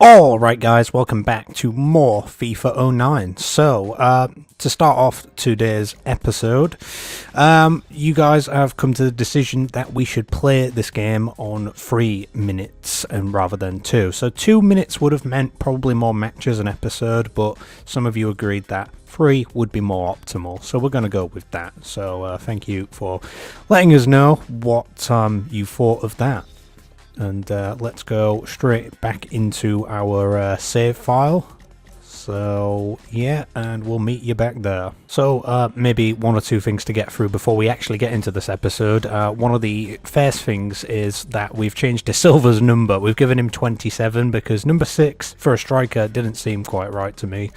Alright guys, welcome back to more FIFA 09. So, to start off today's episode, you guys have come to the decision that we should play this game on 3 minutes and rather than 2. So 2 minutes would have meant probably more matches an episode, but some of you agreed that 3 would be more optimal. So we're going to go with that. So thank you for letting us know what you thought of that. And let's go straight back into our save file. So yeah, and we'll meet you back there. So maybe one or two things to get through before we actually get into this episode. One of the first things is that we've changed De Silva's number. We've given him 27 because number 6 for a striker didn't seem quite right to me.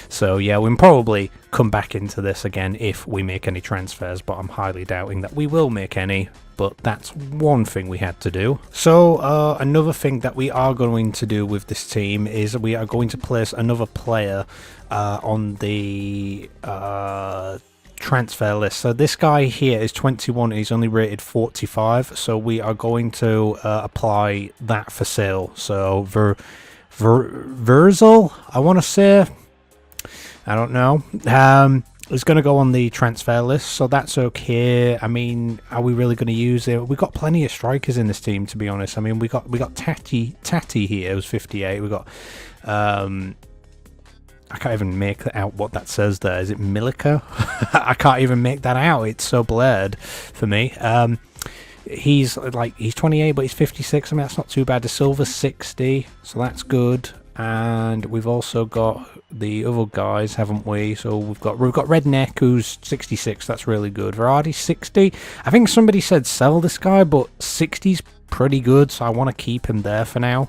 So yeah, we'll probably come back into this again if we make any transfers, but I'm highly doubting that we will make any. But that's one thing we had to do. So another thing that we are going to do with this team is we are going to place another player on the transfer list. So this guy here is 21, he's only rated 45, so we are going to apply that for sale. So Virzel, I want to say, I don't know. It's going to go on the transfer list, so that's okay. I mean, are we really going to use it? We've got plenty of strikers in this team, to be honest. I mean, we got Tati here, who's 58. We got I can't even make out what that says there. Is it Milica? I can't even make that out. It's so blurred for me. He's 28, but he's 56. I mean, that's not too bad. The Silver 60, so that's good. And we've also got the other guys, haven't we? So we've got Redneck, who's 66. That's really good. Verardi 60. I think somebody said sell this guy, but 60's pretty good, so I want to keep him there for now.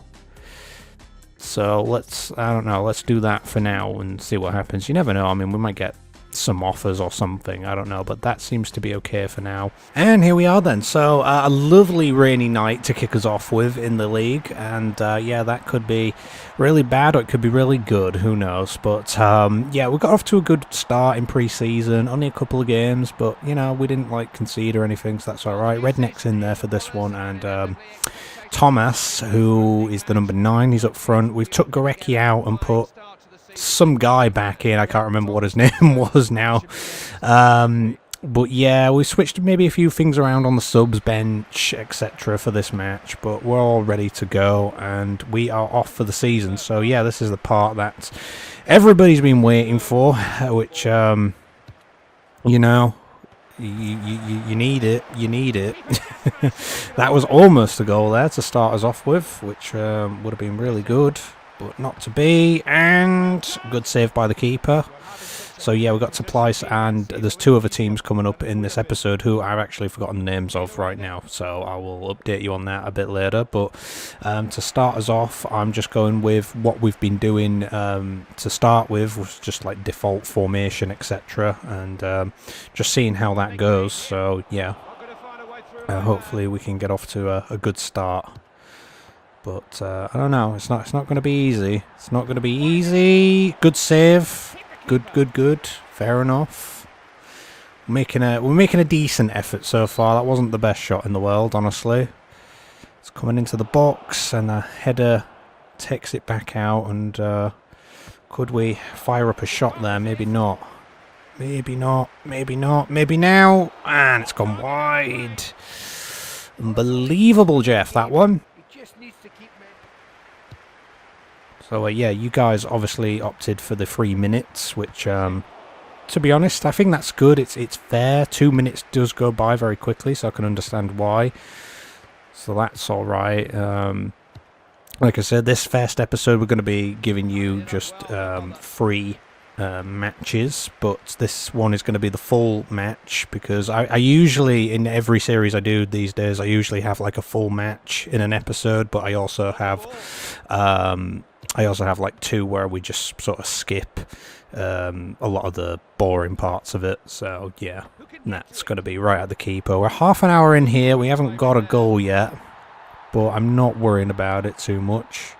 So I don't know, let's do that for now and see what happens. You never know. I mean, we might get some offers or something, I don't know, but that seems to be okay for now. And here we are then. So a lovely rainy night to kick us off with in the league, and yeah, that could be really bad or it could be really good, who knows. But yeah, we got off to a good start in pre-season, only a couple of games, but you know, we didn't concede or anything, so that's alright. Redneck's in there for this one, and Thomas, who is the number 9, he's up front. We've took Gorecki out and put some guy back in. I can't remember what his name was now. But yeah, we switched maybe a few things around on the subs bench, etc. for this match, but we're all ready to go and we are off for the season. So yeah, this is the part that everybody's been waiting for, which you know, you need it. That was almost a goal there to start us off with, which would have been really good, but not to be. And good save by the keeper. So yeah, we've got Teplice, and there's 2 other teams coming up in this episode who I've actually forgotten the names of right now, so I will update you on that a bit later. But to start us off, I'm just going with what we've been doing to start with, was just like default formation, etc., and just seeing how that goes. So yeah, hopefully we can get off to a good start. But I don't know, it's not going to be easy. It's not going to be easy. Good save. Good. Fair enough. We're making a decent effort so far. That wasn't the best shot in the world, honestly. It's coming into the box, and the header takes it back out. And could we fire up a shot there? Maybe not. Maybe not. Maybe now. And it's gone wide. Unbelievable, Jeff, that one. So yeah, you guys obviously opted for the 3 minutes, which, to be honest, I think that's good. It's fair. 2 minutes does go by very quickly, so I can understand why. So that's all right. Like I said, this first episode we're going to be giving you just 3 matches, but this one is going to be the full match because I usually, in every series I do these days, I usually have like a full match in an episode, but I also have like 2 where we just sort of skip a lot of the boring parts of it. So yeah, that's going to be right at the keeper. We're half an hour in here. We haven't got a goal yet, but I'm not worrying about it too much.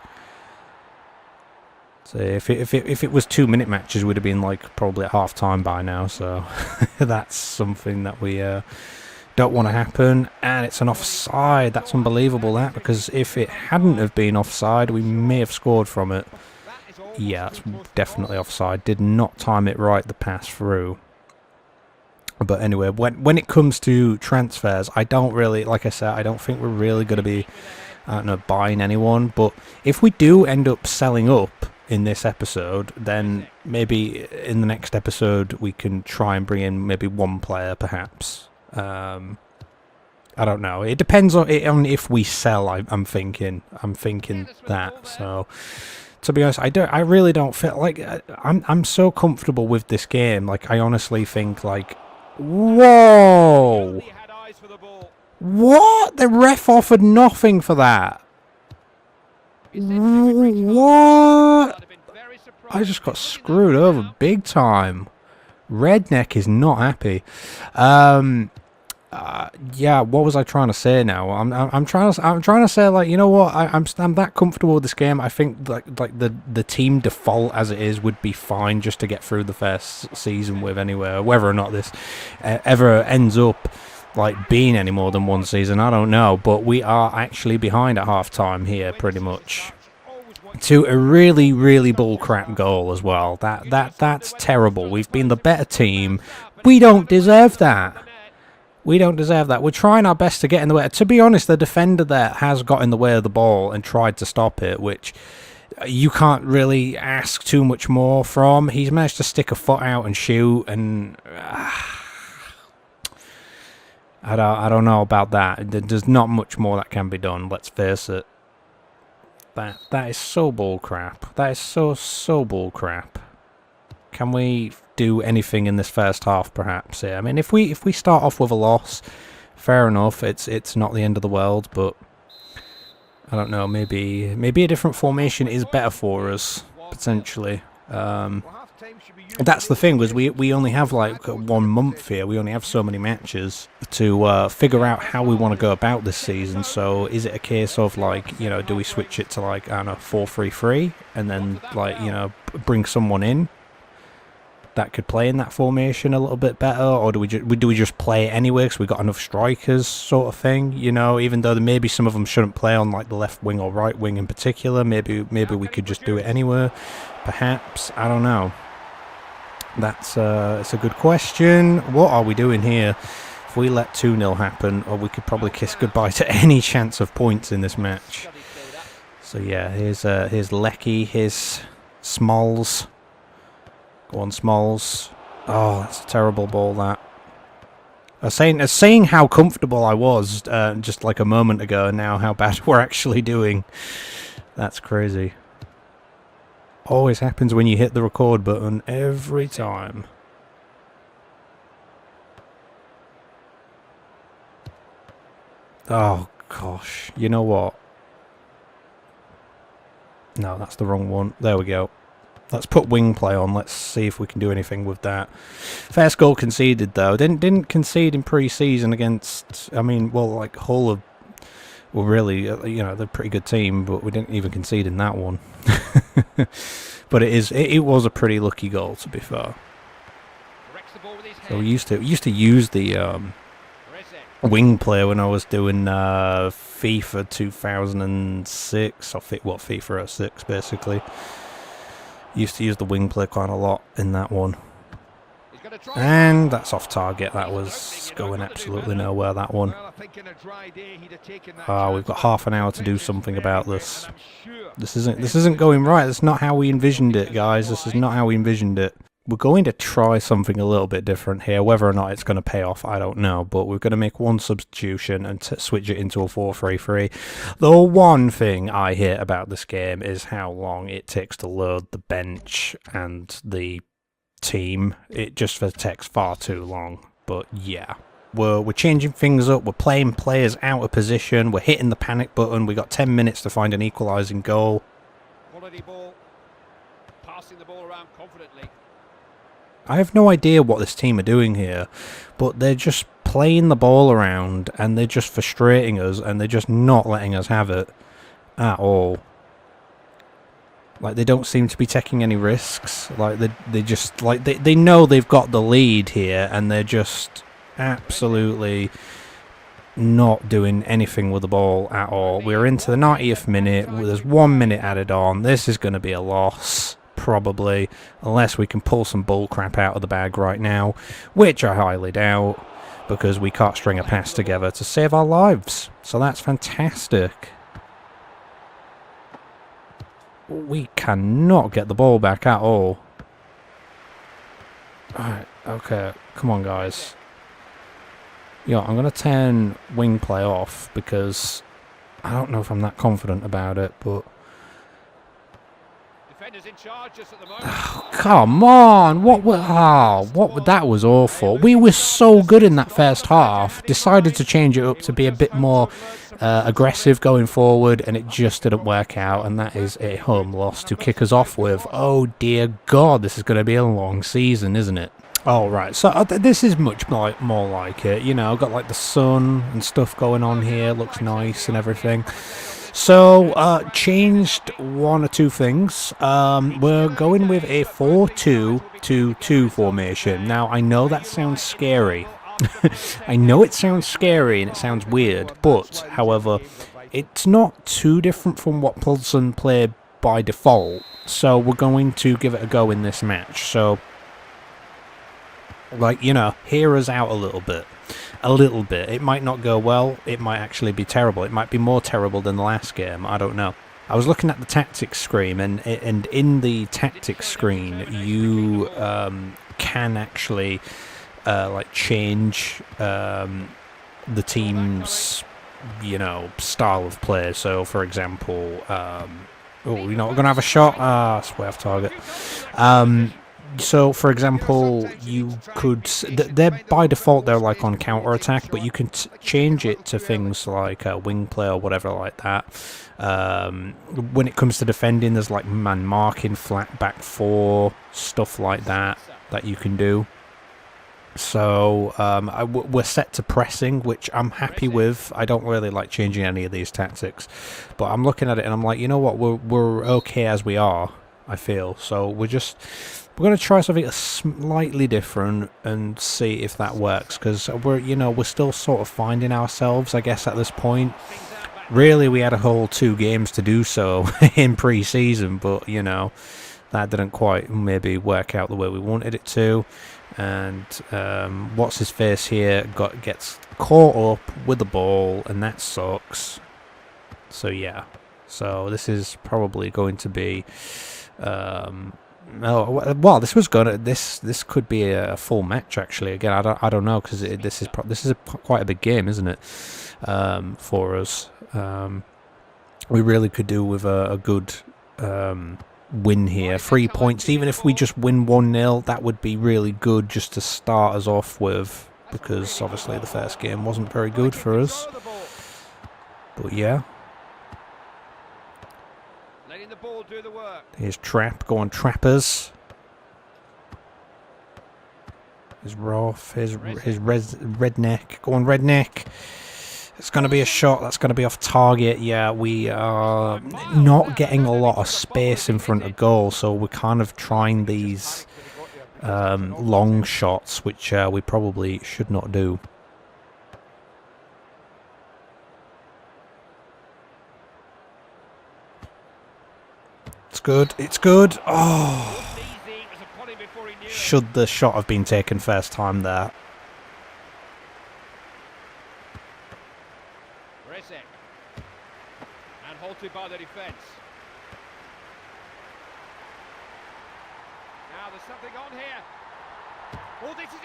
So if it was 2 minute matches, we'd have been like probably at half time by now. So that's something that we Don't want to happen, and it's an offside. That's unbelievable, that, because if it hadn't have been offside, we may have scored from it. Yeah, that's definitely offside. Did not time it right, the pass through. But anyway, when it comes to transfers, I don't really, like I said, I don't think we're really going to be, I don't know, buying anyone. But if we do end up selling up in this episode, then maybe in the next episode we can try and bring in maybe one player, perhaps. I don't know. It depends on if we sell. I'm thinking that. So, to be honest, I really don't feel like I'm so comfortable with this game. Like, I honestly think, like, whoa, what? The ref offered nothing for that. What? I just got screwed over big time. Redneck is not happy. Yeah, what was I trying to say now? I'm trying to say, like, you know what? I'm that comfortable with this game. I think like the team default as it is would be fine just to get through the first season with anyway. Whether or not this ever ends up like being any more than one season, I don't know. But we are actually behind at half time here, pretty much. To a really, really bullcrap goal as well. That's terrible. We've been the better team. We don't deserve that. We don't deserve that. We're trying our best to get in the way. To be honest, the defender there has got in the way of the ball and tried to stop it, which you can't really ask too much more from. He's managed to stick a foot out and shoot, and I don't know about that. There's not much more that can be done. Let's face it. That is so bull crap. That is so bull crap. Can we do anything in this first half, perhaps? Yeah, I mean, if we start off with a loss, fair enough. It's not the end of the world, but I don't know. Maybe a different formation is better for us potentially. That's the thing, was we only have like 1 month here. We only have so many matches to figure out how we want to go about this season. So is it a case of, like, you know, do we switch it to, like, I don't know, 4-3-3 and then, like, you know, bring someone in that could play in that formation a little bit better, or do we just play it anyway because we got enough strikers, sort of thing? You know, even though maybe some of them shouldn't play on, like, the left wing or right wing in particular, maybe we could just do it anywhere, perhaps. I don't know. That's it's a good question. What are we doing here? If we let 2-0 happen, or we could probably kiss goodbye to any chance of points in this match. So yeah, here's Lecky, here's Smalls. Go on, Smalls. Oh, that's a terrible ball, that. I was saying how comfortable I was just like a moment ago, and now how bad we're actually doing. That's crazy. Always happens when you hit the record button, every time. Oh, gosh. You know what? No, that's the wrong one. There we go. Let's put wing play on. Let's see if we can do anything with that. First goal conceded, though. Didn't concede in pre-season against, I mean, well, like, Hull are, well, really, you know, they're a pretty good team, but we didn't even concede in that one. But it was a pretty lucky goal, to be fair. So we used to use the wing play when I was doing FIFA 2006, or FIFA 06 basically. Used to use the wing play quite a lot in that one. And that's off target. That was going absolutely nowhere, that one. We've got half an hour to do something about this. This isn't going right. That's not how we envisioned it, guys. This is not how we envisioned it. We're going to try something a little bit different here. Whether or not it's going to pay off, I don't know. But we're going to make one substitution and switch it into a 4-3-3. The one thing I hate about this game is how long it takes to load the bench and the team. It just takes far too long. But yeah, we're changing things up. We're playing players out of position. We're hitting the panic button. We got 10 minutes to find an equalising goal. Quality ball. Passing the ball around confidently. I have no idea what this team are doing here, but they're just playing the ball around and they're just frustrating us, and they're just not letting us have it at all. Like, they don't seem to be taking any risks. Like, they just, like, they know they've got the lead here, and they're just absolutely not doing anything with the ball at all. We're into the 90th minute. There's 1 minute added on. This is going to be a loss, probably, unless we can pull some bull crap out of the bag right now, which I highly doubt, because we can't string a pass together to save our lives. So that's fantastic. We cannot get the ball back at all. Alright, okay, come on guys. Yo, I'm going to turn wing play off because I don't know if I'm that confident about it, but... Defenders in charge just at the moment. Oh, come on! That was awful. We were so good in that first half. Decided to change it up to be a bit more aggressive going forward, and it just didn't work out, and that is a home loss to kick us off with. Oh dear God, this is going to be a long season, isn't it? Oh, right, so this is much more like it, you know, got like the sun and stuff going on here, looks nice and everything. So, changed one or two things. We're going with a 4-2-2-2 formation. Now, I know that sounds scary. I know it sounds scary and it sounds weird, but, however, it's not too different from what Pilsen play by default, so we're going to give it a go in this match. So, like, you know, hear us out a little bit. A little bit. It might not go well. It might actually be terrible. It might be more terrible than the last game. I don't know. I was looking at the tactics screen, and in the tactics screen, you can actually like change the team's, you know, style of play. So, for example, oh, you know, we're gonna have a shot. It's way off target. So, for example, you could... They're by default, they're like on counter-attack, but you can change it to things like wing play or whatever like that. When it comes to defending, there's like man marking, flat back four, stuff like that you can do. So, we're set to pressing, which I'm happy with. I don't really like changing any of these tactics. But I'm looking at it and I'm like, you know what, we're okay as we are, I feel. So, we're going to try something slightly different and see if that works, because we're still sort of finding ourselves, I guess, at this point. Really, we had a whole 2 games to do so in pre-season, but, you know, that didn't quite maybe work out the way we wanted it to. And what's his face here gets caught up with the ball, and that sucks. So yeah, so this is probably going to be... Oh well, this could be a full match actually. Again, I don't know, because this is quite a big game, isn't it? For us, we really could do with a good win here. 3 points, even if we just win 1-0, that would be really good just to start us off with, because obviously the first game wasn't very good for us. But yeah. Here's Trap, go on Trappers. Here's Roth, here's Redneck, go on Redneck. It's going to be a shot, that's going to be off target. Yeah, we are not getting a lot of space in front of goal, so we're kind of trying these long shots, which we probably should not do. It's good, it's good. Oh, should the shot have been taken first time there? And halted by the defence. Now there's something on here. Oh, this is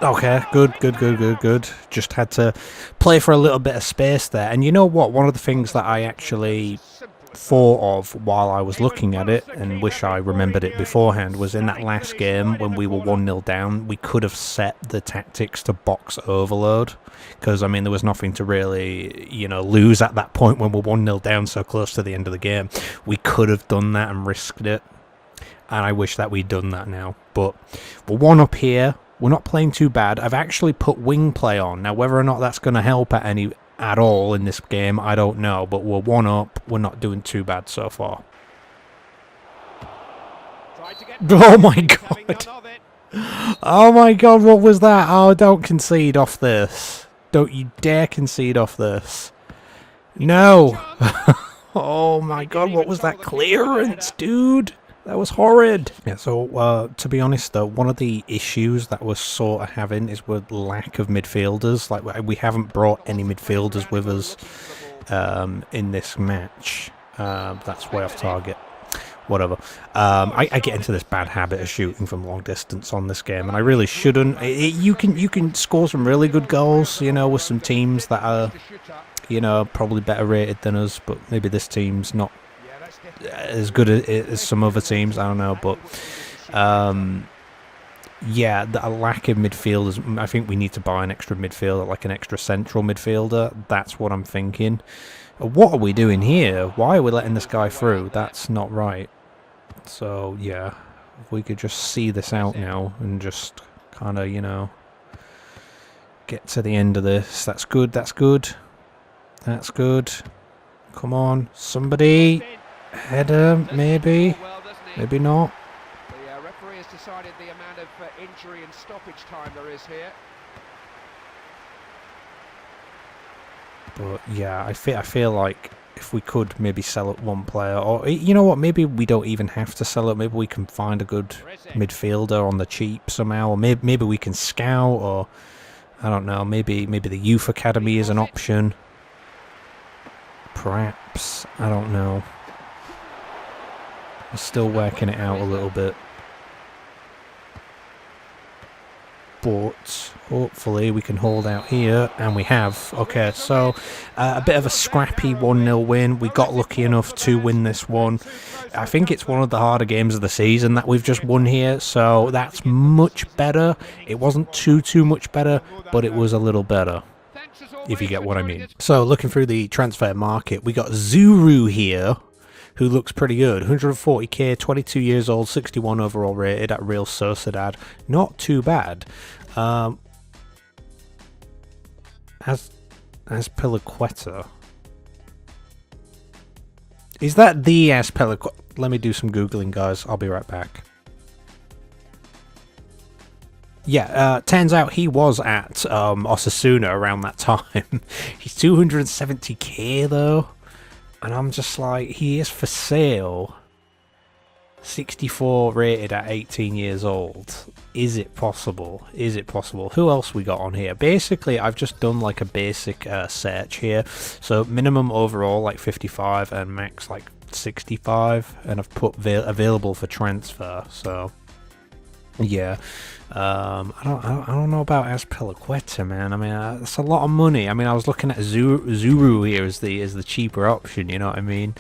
Okay, good. Just had to play for a little bit of space there. And you know what? One of the things that I actually thought of while I was looking at it, and wish I remembered it beforehand, was in that last game when we were 1-0 down, we could have set the tactics to box overload, because I mean there was nothing to really, you know, lose at that point when we're 1-0 down so close to the end of the game. We could have done that and risked it, and I wish that we'd done that now. But we're 1 up here, we're not playing too bad. I've actually put wing play on. Now whether or not that's going to help at all in this game, I don't know, but we're 1 up, we're not doing too bad so far. Oh my god! Oh my god, what was that? Oh, don't concede off this. Don't you dare concede off this. No! Oh my god, what was that clearance, dude? That was horrid. Yeah, so to be honest though, one of the issues that we're sort of having is with lack of midfielders. Like, we haven't brought any midfielders with us in this match. That's way off target. Whatever. I get into this bad habit of shooting from long distance on this game, and I really shouldn't. You can score some really good goals, you know, with some teams that are, you know, probably better rated than us, but maybe this team's not as good as some other teams. I don't know, but yeah, a lack of midfielders. I think we need to buy an extra midfielder, like an extra central midfielder. That's what I'm thinking. What are we doing here? Why are we letting this guy through? That's not right. So, yeah, if we could just see this out now and just kind of, you know, get to the end of this. That's good, that's good. That's good. Come on, somebody. Header, maybe. Maybe not. The referee has decided the amount of injury and stoppage time there is here. But yeah, I feel like if we could maybe sell it one player, or you know what, maybe we don't even have to sell it. Maybe we can find a good midfielder on the cheap somehow, or maybe we can scout, or I don't know. Maybe the youth academy is an option. Perhaps, I don't know. We're still working it out a little bit. But hopefully we can hold out here, and we have. Okay, so a bit of a scrappy 1-0 win. We got lucky enough to win this one. I think it's one of the harder games of the season that we've just won here, so that's much better. It wasn't too much better, but it was a little better, if you get what I mean. So looking through the transfer market, we got Zuru here, who looks pretty good. 140k, 22 years old, 61 overall rated at Real Sociedad. Not too bad. As Peliqueta. Is that the Peliqueta? Let me do some Googling, guys. I'll be right back. Yeah, turns out he was at Osasuna around that time. He's 270k though. And I'm just like, he is for sale. 64 rated at 18 years old. Is it possible? Is it possible? Who else we got on here? Basically, I've just done like a basic search here. So minimum overall like 55 and max like 65. And I've put available for transfer. So yeah. I don't know about Azpilicueta, man. I mean, that's a lot of money. I mean, I was looking at Zuru here as the cheaper option. You know what I mean?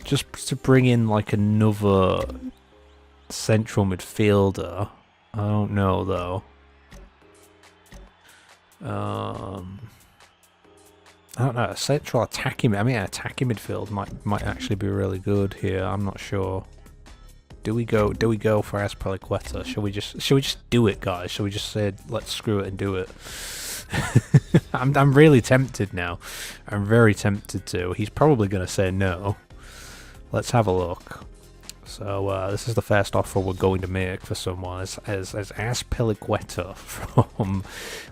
Just to bring in like another central midfielder. I don't know though. I don't know. A central attacking. I mean, attacking midfield might actually be really good here. I'm not sure. Do we go for Azpilicueta? Should we just do it, guys? Should we just say let's screw it and do it? I'm really tempted now. I'm very tempted to. He's probably gonna say no. Let's have a look. So this is the first offer we're going to make for someone as Azpilicueta from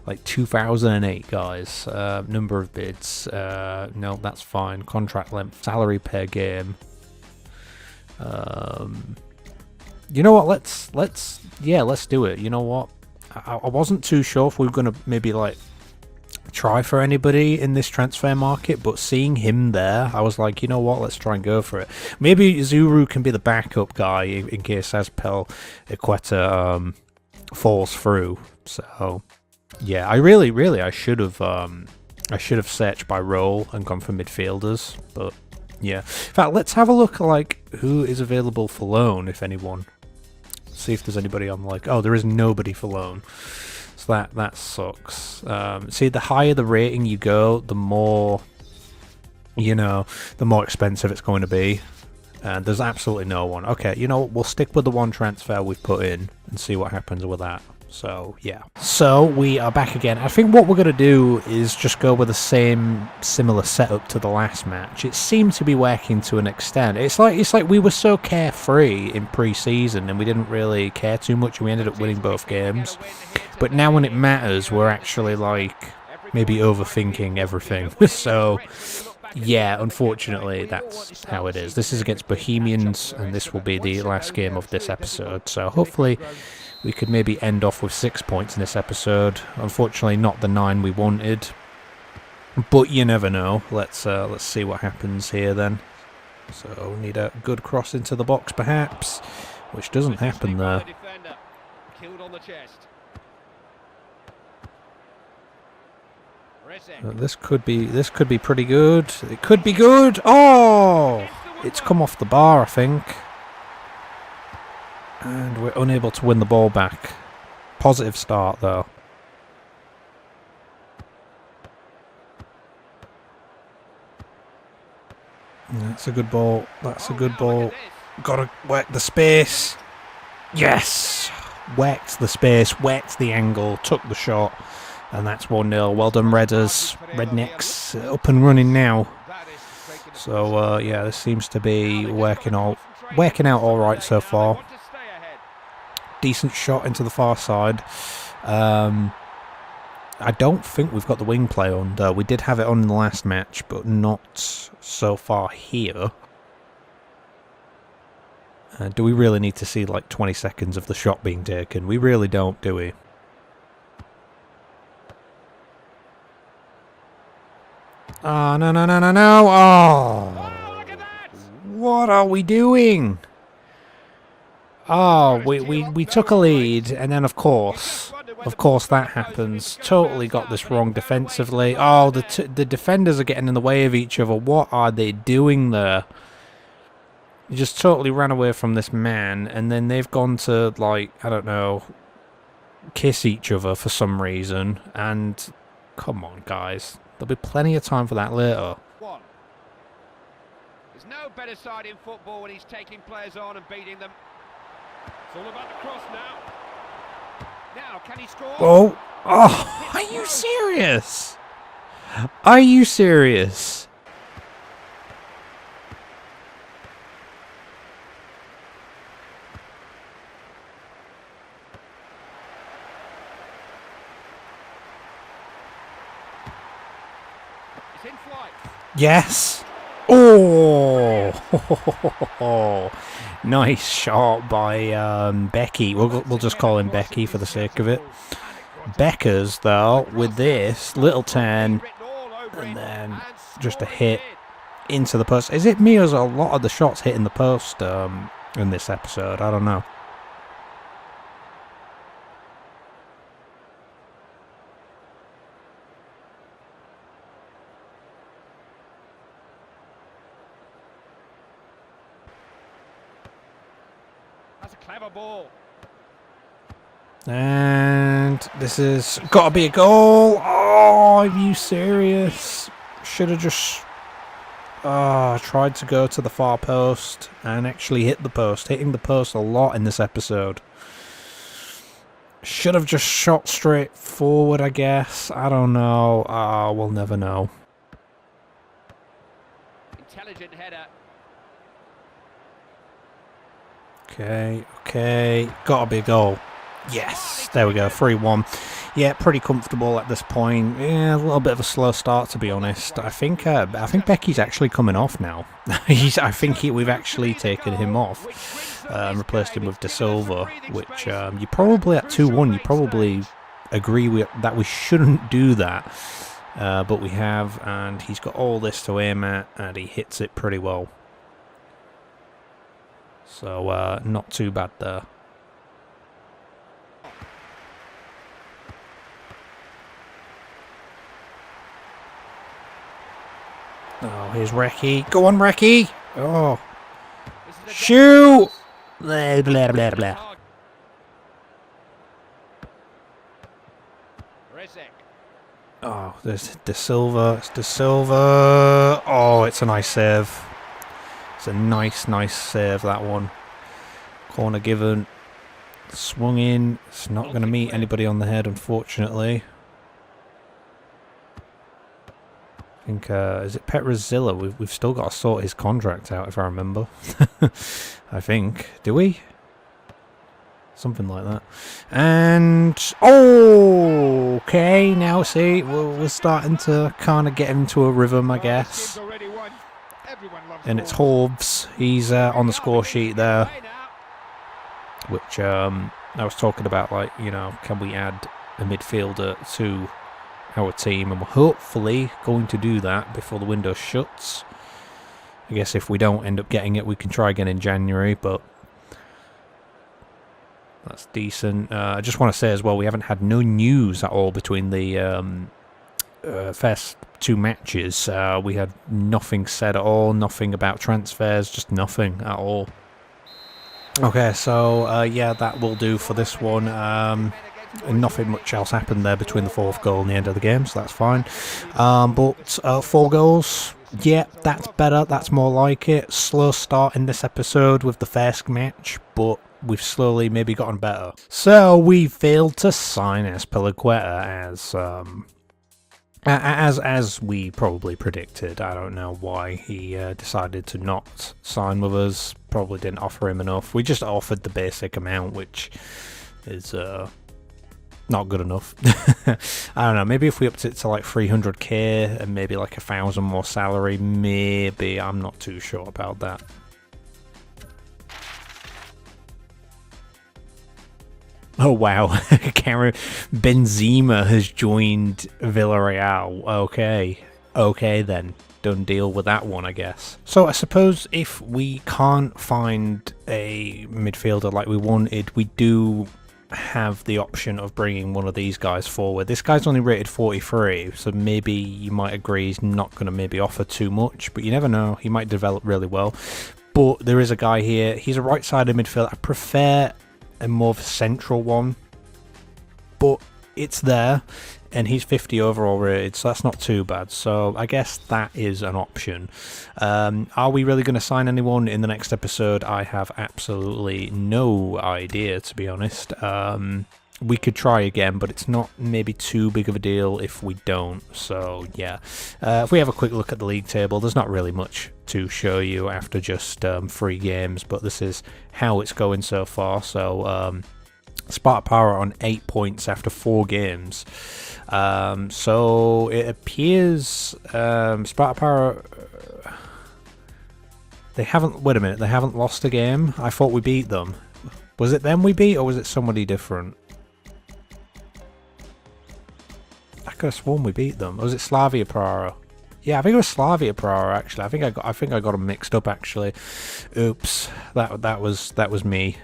like 2008, guys. Number of bids. No, that's fine. Contract length, salary per game. You know what? Let's do it. You know what? I wasn't too sure if we were gonna maybe like try for anybody in this transfer market, but seeing him there, I was like, you know what? Let's try and go for it. Maybe Zuru can be the backup guy in case Azpilicueta falls through. So yeah, I should have searched by role and gone for midfielders, but yeah. In fact, let's have a look at like who is available for loan, if anyone. See if there's anybody on like. Oh, there is nobody for loan. So that sucks. See, the higher the rating you go, the more, you know, the more expensive it's going to be. And there's absolutely no one. Okay, you know what? We'll stick with the one transfer we've put in and see what happens with that. So, yeah. So, we are back again. I think what we're going to do is just go with the same, similar setup to the last match. It seemed to be working to an extent. It's like we were so carefree in pre-season and we didn't really care too much and we ended up winning both games. But now when it matters, we're actually, like, maybe overthinking everything. So, yeah, unfortunately, that's how it is. This is against Bohemians, and this will be the last game of this episode. So, hopefully we could maybe end off with 6 points in this episode. Unfortunately, not the 9 we wanted. But you never know. Let's see what happens here then. So we need a good cross into the box perhaps, which doesn't happen there. This could be pretty good. It could be good. Oh! It's come off the bar, I think. And we're unable to win the ball back. Positive start, though. That's a good ball. That's a good ball. Gotta work the space. Yes! Worked the space, worked the angle, took the shot. And that's 1-0. Well done, Redders. Rednecks up and running now. So, yeah, this seems to be working out all right so far. Decent shot into the far side. I don't think we've got the wing play on, though. We did have it on in the last match, but not so far here. Do we really need to see like 20 seconds of the shot being taken? We really don't, do we? Oh, no, no, no, no, no. Oh, what are we doing? Oh, we took a lead, and then of course that happens. Totally got this wrong defensively. Oh, the defenders are getting in the way of each other. What are they doing there? He just totally ran away from this man, and then they've gone to, like, I don't know, kiss each other for some reason. And come on, guys, there'll be plenty of time for that later. There's no better side in football when he's taking players on and beating them. It's all about the cross now. Now, can he score? Oh, oh, are you serious? Are you serious? It's in flight. Yes. Oh, nice shot by Becky. We'll just call him Becky for the sake of it. Beckers, though, with this little turn and then just a hit into the post. Is it me or is a lot of the shots hitting the post in this episode? I don't know. That's a clever ball. And this is got to be a goal. Oh, are you serious? Should have just tried to go to the far post and actually hit the post. Hitting the post a lot in this episode. Should have just shot straight forward, I guess. I don't know. We'll never know. Intelligent header. Okay. Gotta be a goal. Yes, there we go, 3-1. Yeah, pretty comfortable at this point. Yeah, a little bit of a slow start, to be honest. I think Becky's actually coming off now. We've actually taken him off and replaced him with De Silva, which you probably at 2-1. You probably agree that we shouldn't do that, but we have, and he's got all this to aim at, and he hits it pretty well. So not too bad there. Oh, here's Reki. Go on, Reki. Oh. Shoot! Blah, blah, blah, blah. Oh, there's De Silva. It's De Silva. Oh, it's a nice save. It's a nice save, that one. Corner given. Swung in. It's not going to meet anybody on the head, unfortunately. I think, is it Petrazilla? We've still got to sort his contract out, if I remember. I think. Do we? Something like that. And, oh, okay, now see, we're starting to kind of get into a rhythm, I guess. And it's Horves. He's on the score sheet there. Which, I was talking about, like, you know, can we add a midfielder to our team? And we're hopefully going to do that before the window shuts. I guess if we don't end up getting it, we can try again in January, but that's decent. I just want to say as well, we haven't had no news at all between the first 2 matches. We had nothing said at all, nothing about transfers, just nothing at all. Okay, so yeah, that will do for this one. And nothing much else happened there between the 4th goal and the end of the game, so that's fine. But 4 goals, yeah, that's better, that's more like it. Slow start in this episode with the first match, but we've slowly maybe gotten better. So we failed to sign Azpilicueta as we probably predicted. I don't know why he decided to not sign with us. Probably didn't offer him enough. We just offered the basic amount, which is not good enough. I don't know, maybe if we upped it to like 300k and maybe like 1,000 more salary, maybe. I'm not too sure about that. Oh wow, Karim Benzema has joined Villarreal. Okay then. Done deal with that one, I guess. So I suppose if we can't find a midfielder like we wanted, we do have the option of bringing one of these guys forward. This guy's only rated 43, so maybe you might agree he's not going to maybe offer too much, but you never know, he might develop really well. But there is a guy here, he's a right-sided midfielder. I prefer a more of a central one, but it's there, and he's 50 overall rated, so that's not too bad. So I guess that is an option. Are we really going to sign anyone in the next episode? I have absolutely no idea, to be honest. We could try again, but it's not maybe too big of a deal if we don't. So yeah, if we have a quick look at the league table, there's not really much to show you after just 3 games, but this is how it's going so far. So Sparta Praha on 8 points after 4 games. So it appears Sparta Praha, they haven't lost a game. I thought we beat them. Was it them we beat, or was it somebody different? I could have sworn we beat them. Or was it Slavia Praha? Yeah, I think it was Slavia Praha actually. I think I got them mixed up actually. Oops, that was me.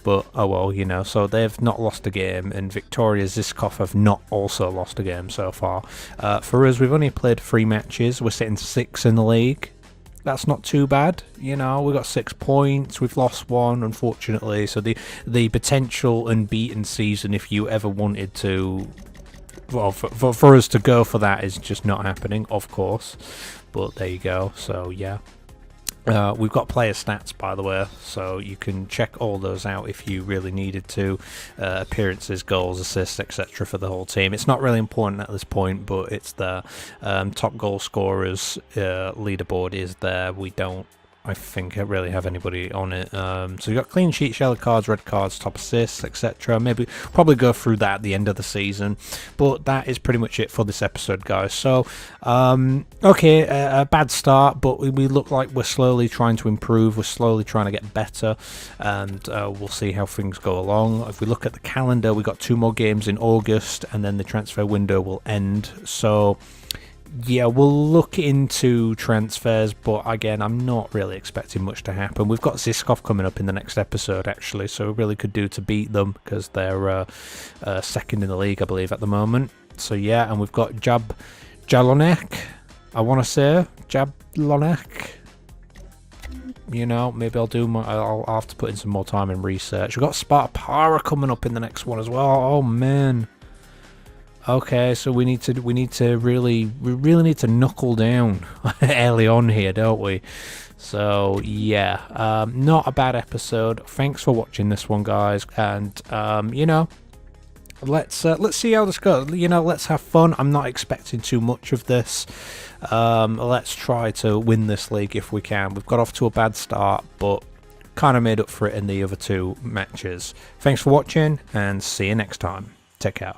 But oh well, you know. So they've not lost a game, and Victoria Žižkov have not also lost a game so far. For us, we've only played 3 matches. We're sitting 6th in the league. That's not too bad, you know. We've got 6 points. We've lost 1, unfortunately. So the potential unbeaten season, if you ever wanted to, well, for us to go for that, is just not happening, of course. But there you go. So yeah. We've got player stats, by the way, so you can check all those out if you really needed to. Appearances, goals, assists, etc. for the whole team. It's not really important at this point, but it's the top goal scorers leaderboard is there. We don't, I think, really have anybody on it. So you've got clean sheets, yellow cards, red cards, top assists, etc. Maybe probably go through that at the end of the season. But that is pretty much it for this episode, guys. So, okay, a bad start, but we look like we're slowly trying to improve. We're slowly trying to get better, and we'll see how things go along. If we look at the calendar, we've got 2 more games in August, and then the transfer window will end. So yeah, we'll look into transfers, but again, I'm not really expecting much to happen. We've got Žižkov coming up in the next episode, actually, so we really could do to beat them, because they're 2nd in the league, I believe, at the moment. So yeah, and we've got Jalonek, I want to say, Jablonek. You know, maybe I'll have to put in some more time in research. We've got Sparta Praha coming up in the next one as well. Oh man. Okay, so we really need to knuckle down early on here, don't we? So yeah, not a bad episode. Thanks for watching this one, guys, and you know, let's see how this goes. You know, let's have fun. I'm not expecting too much of this. Let's try to win this league if we can. We've got off to a bad start, but kind of made up for it in the other two matches. Thanks for watching, and see you next time. Take care.